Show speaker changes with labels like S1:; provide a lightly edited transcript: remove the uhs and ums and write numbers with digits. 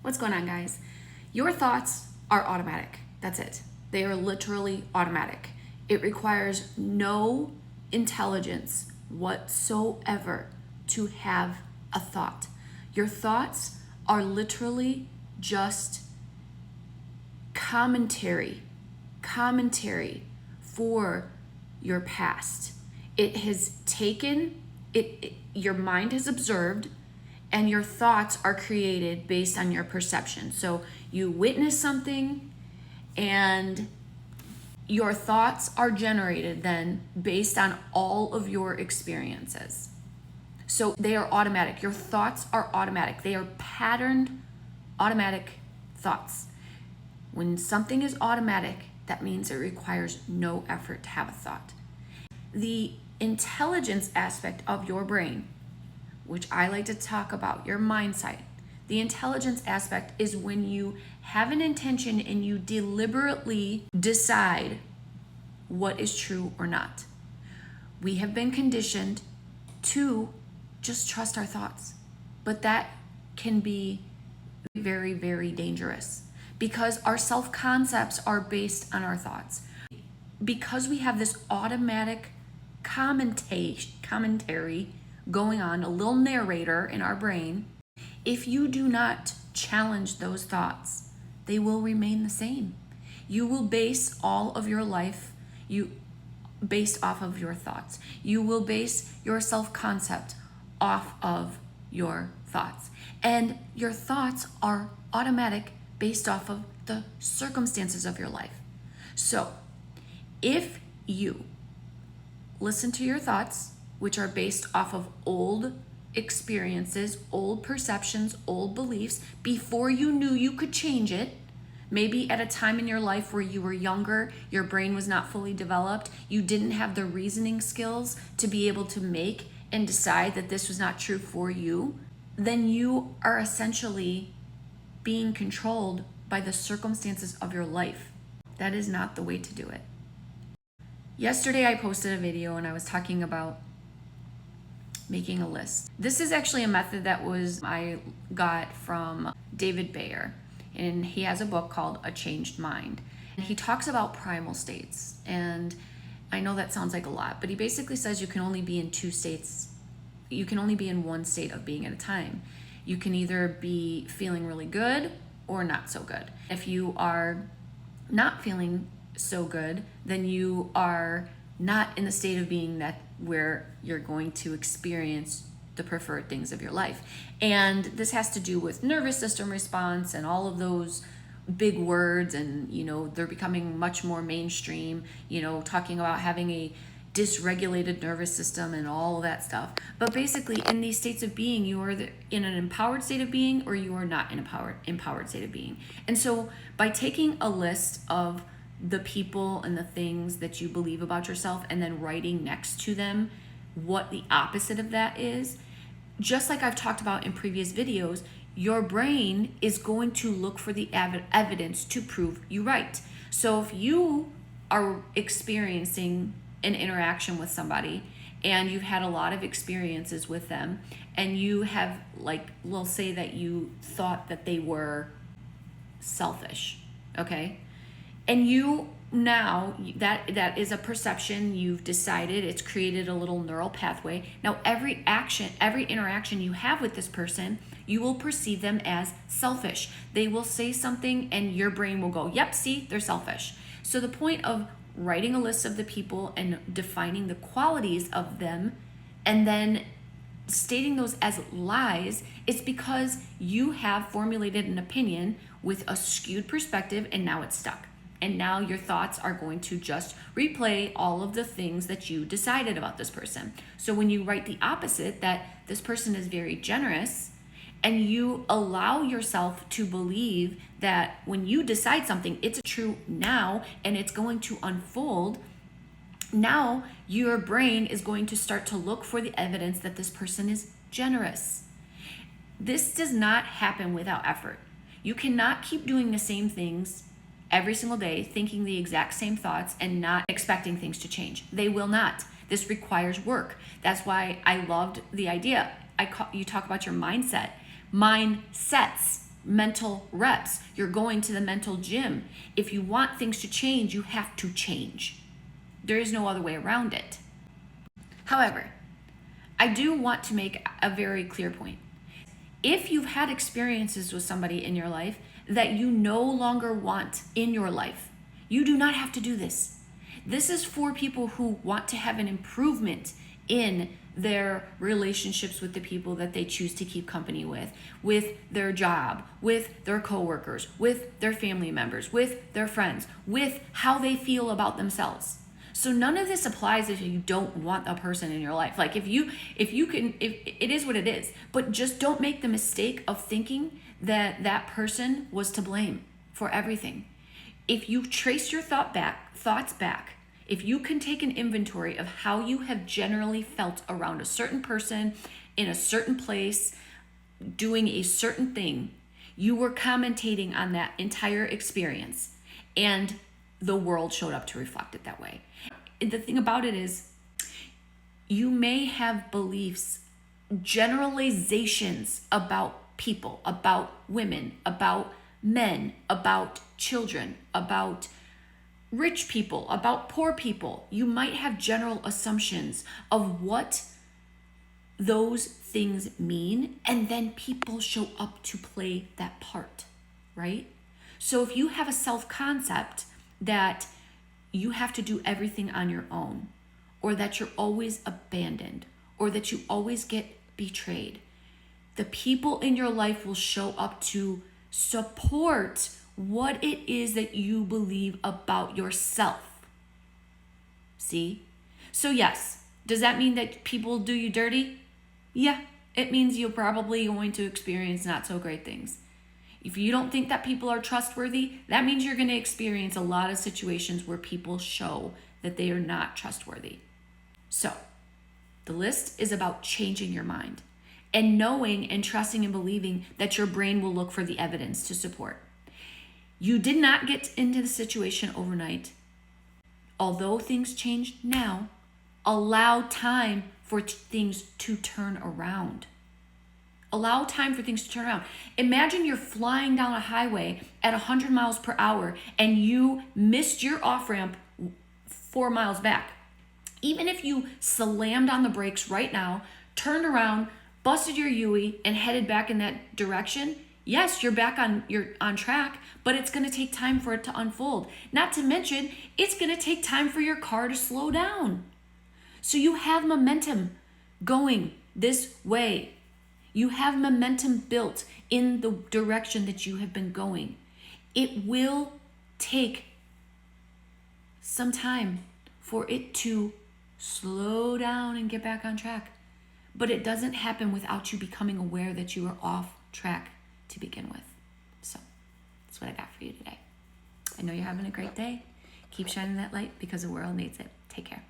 S1: What's going on, guys? Your thoughts are automatic. That's it. They are literally automatic. It requires no intelligence whatsoever to have a thought. Your thoughts are literally just commentary for your past. It has taken it, your mind has observed, and your thoughts are created based on your perception. So you witness something and your thoughts are generated then based on all of your experiences. So they are automatic. Your thoughts are automatic. They are patterned automatic thoughts. When something is automatic, that means it requires no effort to have a thought. The intelligence aspect of your brain, which I like to talk about, your mindset. The intelligence aspect is when you have an intention and you deliberately decide what is true or not. We have been conditioned to just trust our thoughts, but that can be very, very dangerous because our self-concepts are based on our thoughts. Because we have this automatic commentary going on, a little narrator in our brain, if you do not challenge those thoughts, they will remain the same. You will base all of your life based off of your thoughts. You will base your self-concept off of your thoughts. And your thoughts are automatic based off of the circumstances of your life. So if you listen to your thoughts, which are based off of old experiences, old perceptions, old beliefs, before you knew you could change it, maybe at a time in your life where you were younger, your brain was not fully developed, you didn't have the reasoning skills to be able to make and decide that this was not true for you, then you are essentially being controlled by the circumstances of your life. That is not the way to do it. Yesterday I posted a video and I was talking about making a list. This is actually a method that I got from David Bayer, and he has a book called A Changed Mind. And he talks about primal states, and I know that sounds like a lot, but he basically says you can only be in two states. You can only be in one state of being at a time. You can either be feeling really good or not so good. If you are not feeling so good, then you are not in the state of being that where you're going to experience the preferred things of your life. And this has to do with nervous system response and all of those big words, and they're becoming much more mainstream, talking about having a dysregulated nervous system and all of that stuff. But basically, in these states of being, you are in an empowered state of being or you are not in an empowered state of being. And so by taking a list of the people and the things that you believe about yourself and then writing next to them what the opposite of that is, just like I've talked about in previous videos, your brain is going to look for the evidence to prove you right. So if you are experiencing an interaction with somebody and you've had a lot of experiences with them and you have, we'll say that you thought that they were selfish, okay? And you now, that is a perception, you've decided, it's created a little neural pathway. Now every interaction you have with this person, you will perceive them as selfish. They will say something and your brain will go, yep, see, they're selfish. So the point of writing a list of the people and defining the qualities of them and then stating those as lies is because you have formulated an opinion with a skewed perspective and now it's stuck. And now your thoughts are going to just replay all of the things that you decided about this person. So when you write the opposite, that this person is very generous, and you allow yourself to believe that when you decide something, it's true now and it's going to unfold, now your brain is going to start to look for the evidence that this person is generous. This does not happen without effort. You cannot keep doing the same things every single day, thinking the exact same thoughts and not expecting things to change. They will not. This requires work. That's why I loved the idea. You talk about your mindset. Mindsets mental reps. You're going to the mental gym. If you want things to change, you have to change. There is no other way around it. However, I do want to make a very clear point. If you've had experiences with somebody in your life that you no longer want in your life, you do not have to do this. This is for people who want to have an improvement in their relationships with the people that they choose to keep company with their job, with their coworkers, with their family members, with their friends, with how they feel about themselves. So none of this applies if you don't want a person in your life. Like if it is what it is, but just don't make the mistake of thinking that that person was to blame for everything. If you trace your thoughts back, if you can take an inventory of how you have generally felt around a certain person, in a certain place, doing a certain thing, you were commentating on that entire experience, and the world showed up to reflect it that way. The thing about it is, you may have beliefs, generalizations about people, about women, about men, about children, about rich people, about poor people. You might have general assumptions of what those things mean, and then people show up to play that part, right? So if you have a self-concept that you have to do everything on your own, or that you're always abandoned, or that you always get betrayed, the people in your life will show up to support what it is that you believe about yourself. See? So yes, does that mean that people do you dirty? Yeah, it means you're probably going to experience not so great things. If you don't think that people are trustworthy, that means you're going to experience a lot of situations where people show that they are not trustworthy. So, the list is about changing your mind and knowing and trusting and believing that your brain will look for the evidence to support. You did not get into the situation overnight. Although things change now, allow time for things to turn around. Allow time for things to turn around. Imagine you're flying down a highway at 100 miles per hour and you missed your off-ramp 4 miles back. Even if you slammed on the brakes right now, turned around, busted your UE, and headed back in that direction, yes, you're on track, but it's going to take time for it to unfold. Not to mention, it's going to take time for your car to slow down. So you have momentum going this way. You have momentum built in the direction that you have been going. It will take some time for it to slow down and get back on track. But it doesn't happen without you becoming aware that you are off track to begin with. So that's what I got for you today. I know you're having a great day. Keep shining that light because the world needs it. Take care.